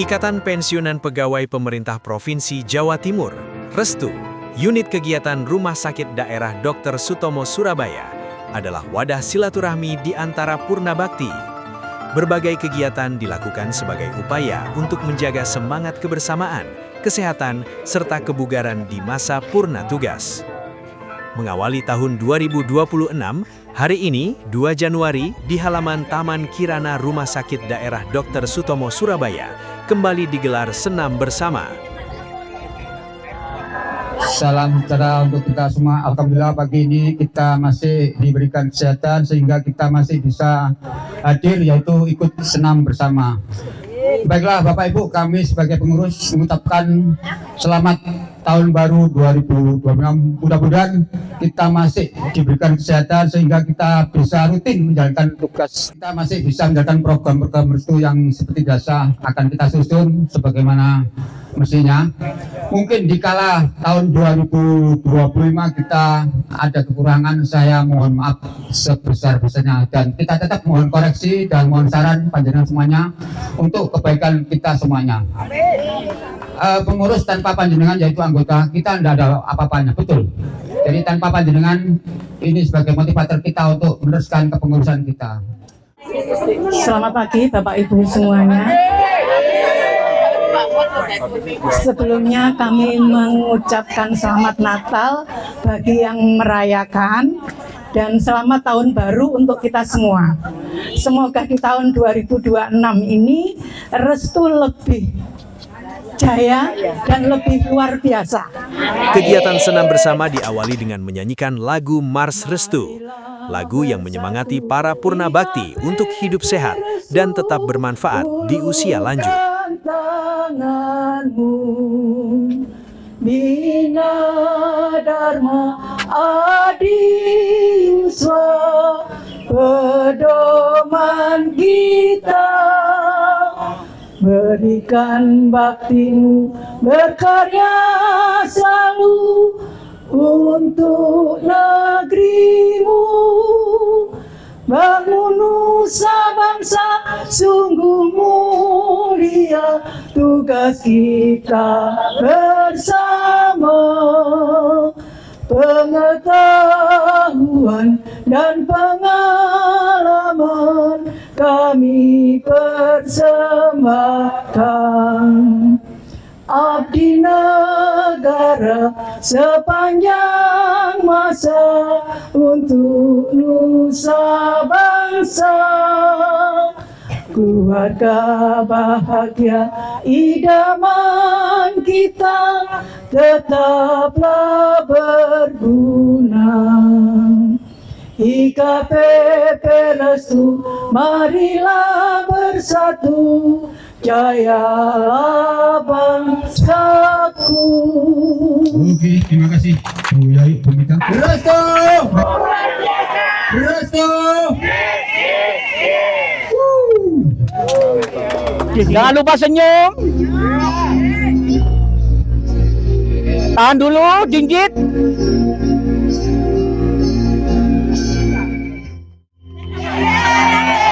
Ikatan Pensiunan Pegawai Pemerintah Provinsi Jawa Timur, Restu, Unit Kegiatan Rumah Sakit Daerah Dr. Sutomo Surabaya, adalah wadah silaturahmi di antara Purna Bakti. Berbagai kegiatan dilakukan sebagai upaya untuk menjaga semangat kebersamaan, kesehatan, serta kebugaran di masa purna tugas. Mengawali tahun 2026, hari ini, 2 Januari, di halaman Taman Kirana Rumah Sakit Daerah Dr. Sutomo Surabaya, kembali digelar senam bersama. Salam sejahtera untuk kita semua. Alhamdulillah pagi ini kita masih diberikan kesehatan sehingga kita masih bisa hadir, yaitu ikut senam bersama. Baiklah Bapak Ibu, kami sebagai pengurus mengucapkan selamat tahun baru 2026. Mudah-mudahan kita masih diberikan kesehatan sehingga kita bisa rutin menjalankan tugas. Kita masih bisa menjalankan program-program Restu yang seperti biasa akan kita susun sebagaimana mestinya. Mungkin dikala tahun 2025 kita ada kekurangan, saya mohon maaf sebesar-besarnya, dan kita tetap mohon koreksi dan mohon saran panjenengan semuanya untuk kebaikan kita semuanya. Pengurus tanpa panjenengan yaitu anggota kita tidak ada apa-apanya, betul. Jadi tanpa panjenengan ini sebagai motivator kita untuk meneruskan kepengurusan kita. Selamat pagi Bapak Ibu semuanya. Sebelumnya kami mengucapkan selamat Natal bagi yang merayakan dan selamat tahun baru untuk kita semua. Semoga di tahun 2026 ini Restu lebih jaya dan lebih luar biasa. Kegiatan senam bersama diawali dengan menyanyikan lagu Mars Restu, lagu yang menyemangati para Purna Bakti untuk hidup sehat dan tetap bermanfaat di usia lanjut. Tanganmu, Bina Dharma Adiswa, pedoman kita. Berikan baktimu berkarya selalu untuk negerimu. Bangun nusa bangsa sungguh mulia, tugas kita bersama. Pengetahuan dan pengalaman kami persembahkan. Abdi negara sepanjang masa untuk nusa bangsa. Keluarga bahagia idaman kita tetaplah berguna. IKPP Restu, marilah bersatu, jayalah bangsaku. Oke, terima kasih Bu Yai, Bu Mita. Restu! Restu! Jangan lupa senyum. Tahan dulu, jinjit.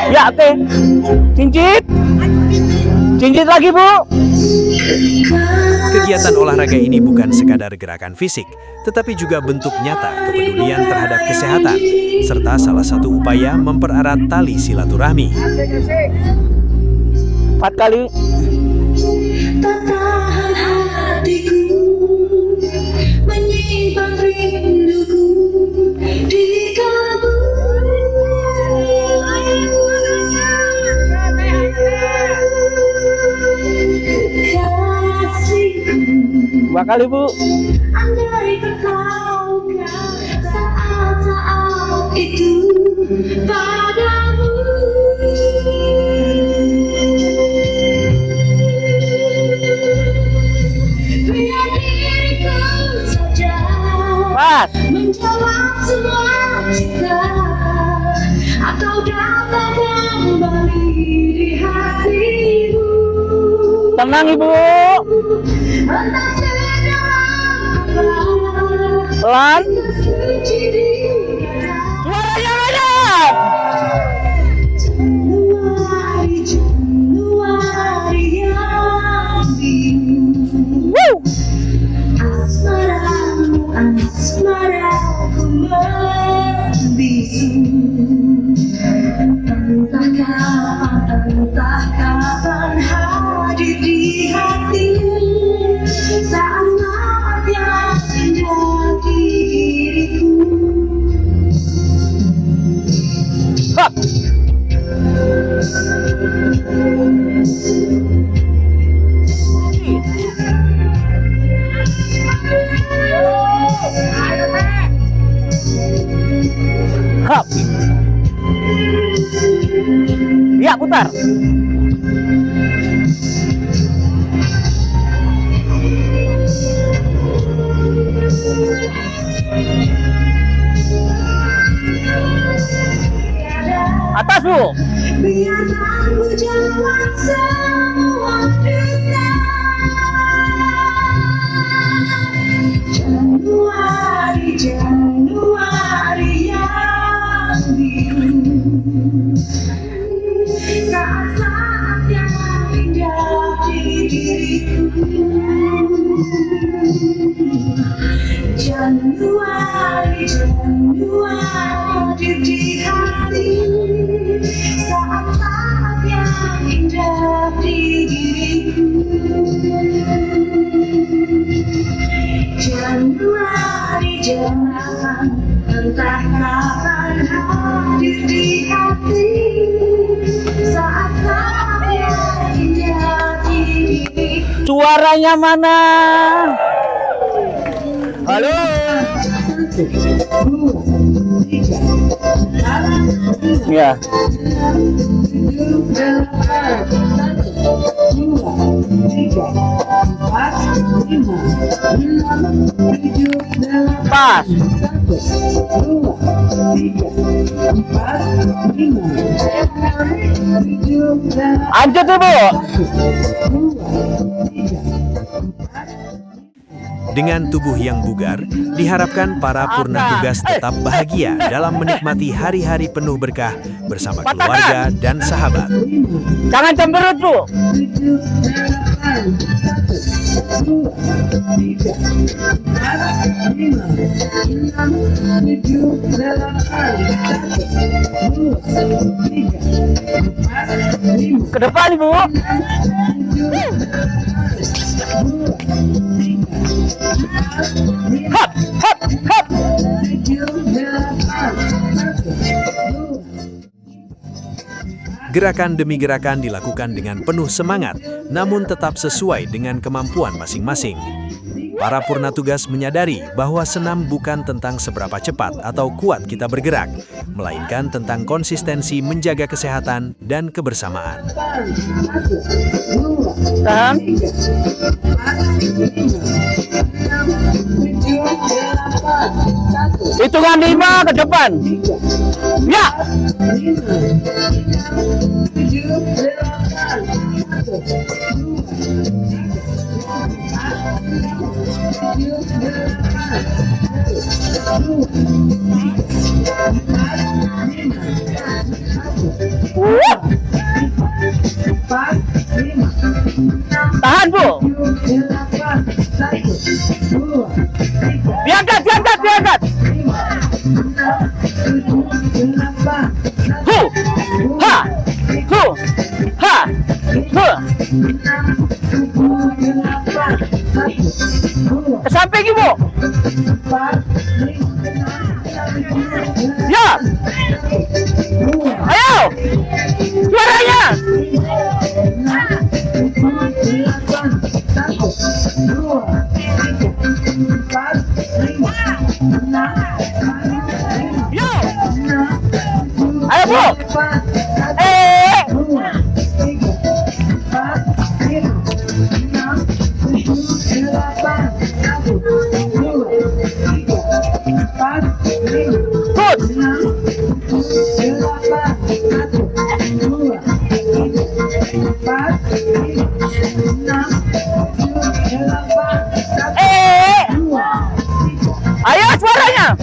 Ya, oke. Jinjit. Jinjit lagi, Bu. Kegiatan olahraga ini bukan sekadar gerakan fisik, tetapi juga bentuk nyata kepedulian terhadap kesehatan, serta salah satu upaya mempererat tali silaturahmi. 4 kali. Tertahan hatiku, menyimpan rinduku di kalbu. Kasihku, 2 kali, Bu. andai kau saat-saat itu padamu. Biar diriku saja Pas. menjawab semua cinta, atau dapat kembali di hatimu. Tenang, Ibu. Entah sedalam apa Pelan. suci di Suaranya mantap. Januari, Januari ya. entah kapan hadir di hati saat-saat yang indah di diriku. Hop. Hop. Ya, putar. Atas, Bu. Biarkan ku jawab semua dusta. Januari, Januari yang biru, saat-saat yang indah di diriku. Januari, Januari di hati, saat-saat yang indah di diriku. Januari, jangan entah kapan hadir di hati, saat-saat yang indah di diriku. Suaranya mana? Halo. Ya. Pas. Lanjut tuh, Bu. Dengan tubuh yang bugar, diharapkan para purna tugas tetap bahagia dalam menikmati hari-hari penuh berkah bersama keluarga dan sahabat. Jangan cemberut, Bu. Ke depan, Bu. Hop, hop, hop. Gerakan demi gerakan dilakukan dengan penuh semangat, namun tetap sesuai dengan kemampuan masing-masing. Para purna tugas menyadari bahwa senam bukan tentang seberapa cepat atau kuat kita bergerak, melainkan tentang konsistensi menjaga kesehatan dan kebersamaan. Tahan. Hitungan 5 ke depan. Ya. Tahan, Bu. Diangkat, diangkat, diangkat. Hu, ha, hu, ha, hu. Ke samping, Ibu. Ya. Ayo. Suaranya. Yo. Ayo, Bu. Ayo suaranya.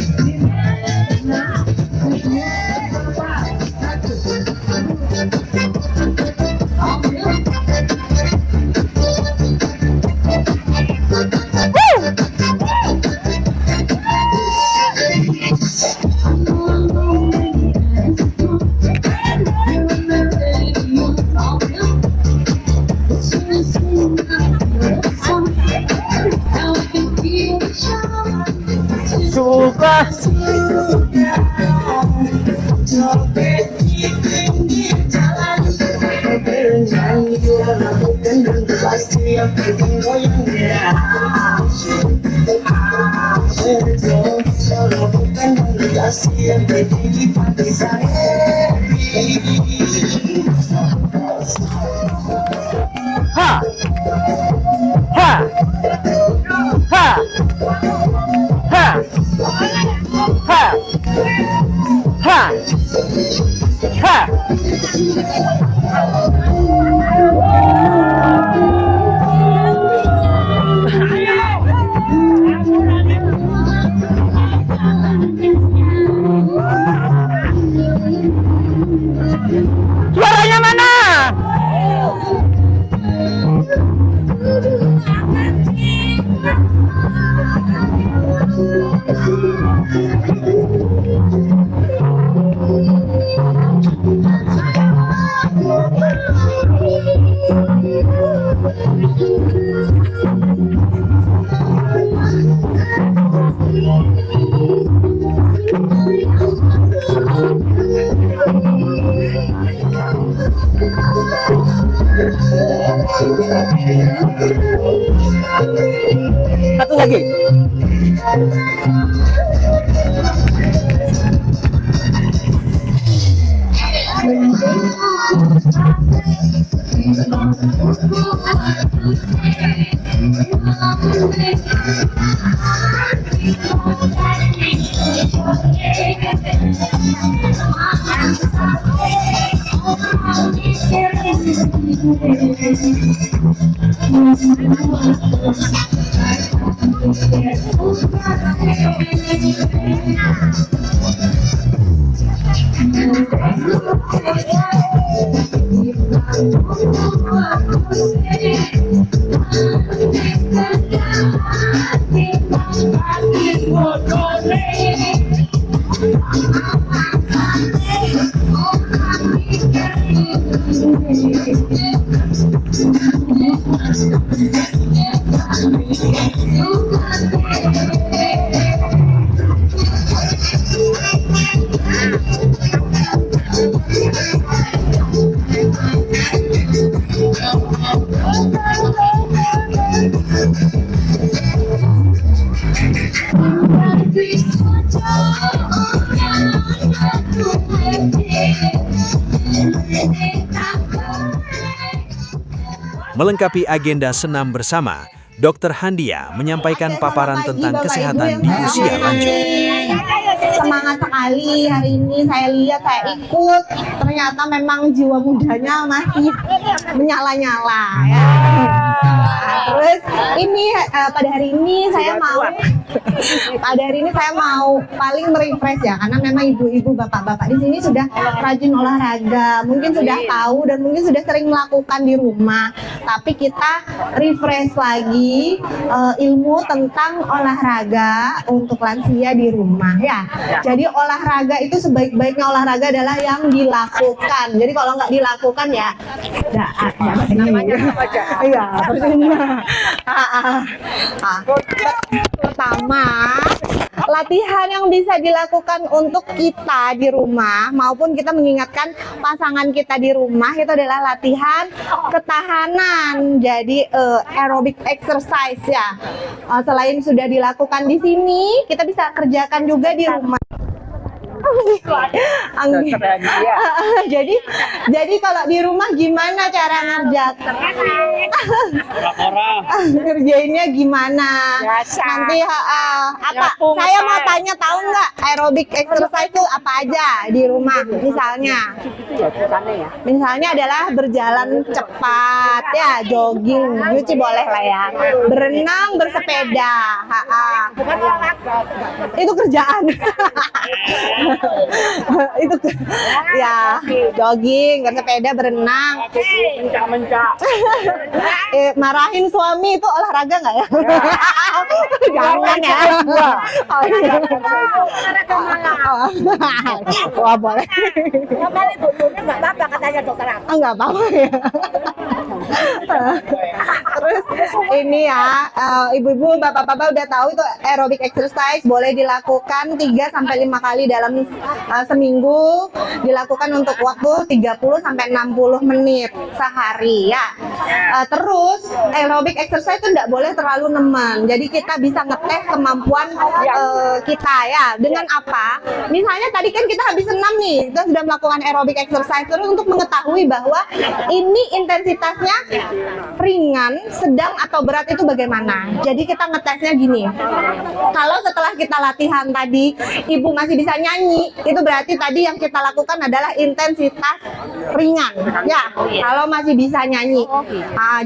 suara bukan dan pasti yang penting goyangnya. Suara bukan dan pasti yang penting kita bisa happy. Ha! Ha! Ha! Ha! Ha! Ha! Ha! Suaranya mana? Satu lagi. Melengkapi agenda senam bersama, Dr. Handia menyampaikan paparan tentang kesehatan di usia lanjut. Semangat sekali hari ini, saya lihat, saya ikut, ternyata memang jiwa mudanya masih menyala-nyala ya. Terus ini pada hari ini saya mau paling merefresh ya, karena memang ibu-ibu, bapak-bapak di sini sudah rajin olahraga, mungkin sudah tahu dan mungkin sudah sering melakukan di rumah. Tapi kita refresh lagi ilmu tentang olahraga untuk lansia di rumah ya. Jadi olahraga itu sebaik-baiknya olahraga adalah yang dilakukan. Jadi kalau nggak dilakukan ya iya. Pertama, latihan yang bisa dilakukan untuk kita di rumah maupun kita mengingatkan pasangan kita di rumah itu adalah latihan ketahanan. Jadi aerobic exercise ya. Selain sudah dilakukan di sini, kita bisa kerjakan juga di rumah. Jadi kalau di rumah gimana cara ngerjainnya gimana? Nanti apa? Saya mau tanya, tahu nggak aerobic exercise itu apa aja di rumah? Misalnya adalah berjalan cepat ya, jogging, nyuci boleh lah ya, berenang, bersepeda, itu kerjaan. Itu ya, jogging, bersepeda, berenang. Marahin suami itu olahraga nggak ya? Jangan ya. Wah, boleh. Nggak apa-apa ya. Terus Ini ya, ibu-ibu, bapak-bapak udah tahu itu aerobic exercise boleh dilakukan 3 sampai 5 kali dalam seminggu, dilakukan untuk waktu 30 sampai 60 menit sehari ya. Terus aerobic exercise itu tidak boleh terlalu nemen. Jadi kita bisa ngetes kemampuan kita ya. Dengan apa? Misalnya tadi kan kita habis senam nih, kita sudah melakukan aerobic exercise, terus untuk mengetahui bahwa ini intensitasnya ringan, sedang atau berat itu bagaimana. Jadi kita ngetesnya gini. Kalau setelah kita latihan tadi ibu masih bisa nyanyi, itu berarti tadi yang kita lakukan adalah intensitas ringan. Ya, kalau masih bisa nyanyi.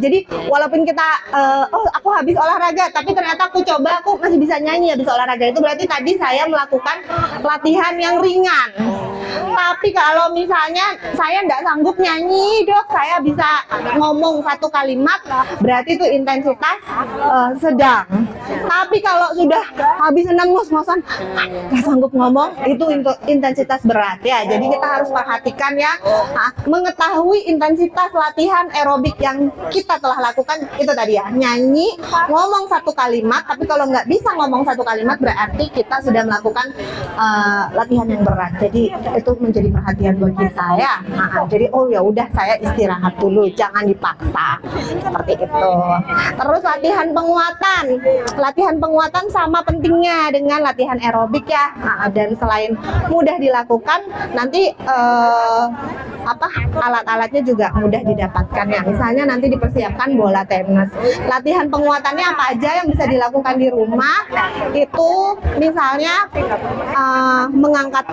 Jadi walaupun kita aku habis olahraga tapi ternyata aku coba aku masih bisa nyanyi habis olahraga, itu berarti tadi saya melakukan latihan yang ringan. Tapi kalau misalnya saya nggak sanggup nyanyi, dok, saya bisa ngomong satu kalimat, berarti itu intensitas sedang. Tapi kalau sudah habis senam ngos-ngosan, nggak sanggup ngomong, itu intensitas berat ya. Jadi kita harus perhatikan ya, mengetahui intensitas latihan aerobik yang kita telah lakukan itu tadi ya, nyanyi, ngomong satu kalimat. Tapi kalau nggak bisa ngomong satu kalimat, berarti kita sudah melakukan latihan yang berat. Jadi itu menjadi perhatian bagi saya. Jadi oh ya udah, saya istirahat dulu, jangan dipaksa seperti itu. Terus latihan penguatan sama pentingnya dengan latihan aerobik ya. Dan selain mudah dilakukan, nanti alat-alatnya juga mudah didapatkan ya. Misalnya nanti dipersiapkan bola tenis. Latihan penguatannya apa aja yang bisa dilakukan di rumah? Itu misalnya mengangkat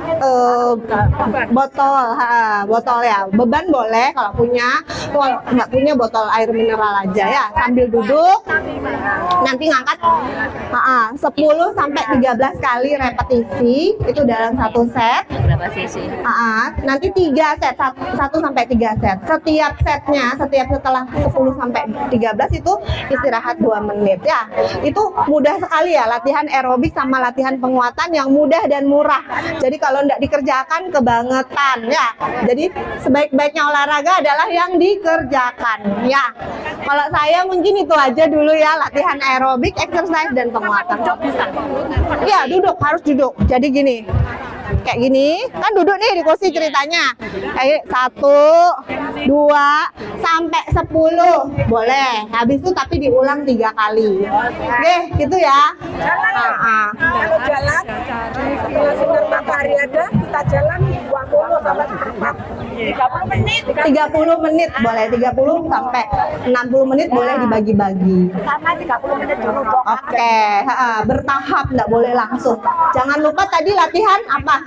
botol ya. Beban boleh kalau punya. Kalau nggak punya, botol air mineral aja ya. Sambil duduk nanti ngangkat 10 sampai 13 kali repetisi itu dalam satu set. Berapa sesi? Nanti 3 set, 1 sampai 3 set. Setiap setelah 10 sampai 13 itu istirahat 2 menit ya. Itu mudah sekali ya, latihan aerobik sama latihan penguatan yang mudah dan murah. Jadi kalau tidak dikerjakan kebangetan ya. Jadi sebaik-baiknya olahraga adalah yang dikerjakan ya. Kalau saya mungkin itu aja dulu ya, latihan aerobik, exercise dan penguatan. Ya, duduk, harus duduk. Jadi gini. Kayak gini, kan duduk nih di kursi ceritanya. Kayak 1, 2, sampai 10 boleh. Habis itu tapi diulang 3 kali. Oke, gitu ya. Kalau jalan, sinar matahari ada, kita jalan 20 sampai 30 menit. 30 menit boleh, 30 sampai 60 menit boleh dibagi-bagi. Sama 30 menit dulu, Dok. Oke, bertahap, nggak boleh langsung. Jangan lupa tadi latihan apa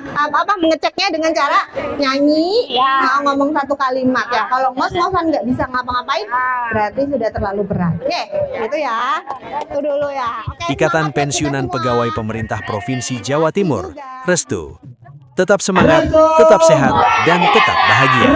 mengeceknya dengan cara nyanyi, ngomong satu kalimat ya. Kalau ngos-ngosan nggak bisa ngapa-ngapain, berarti sudah terlalu berat. Oke, gitu ya. Itu dulu ya. Oke, Ikatan semangat ya Pensiunan kita Pegawai semua. Pemerintah Provinsi Jawa Timur, Restu. Tetap semangat, tetap sehat, dan tetap bahagia.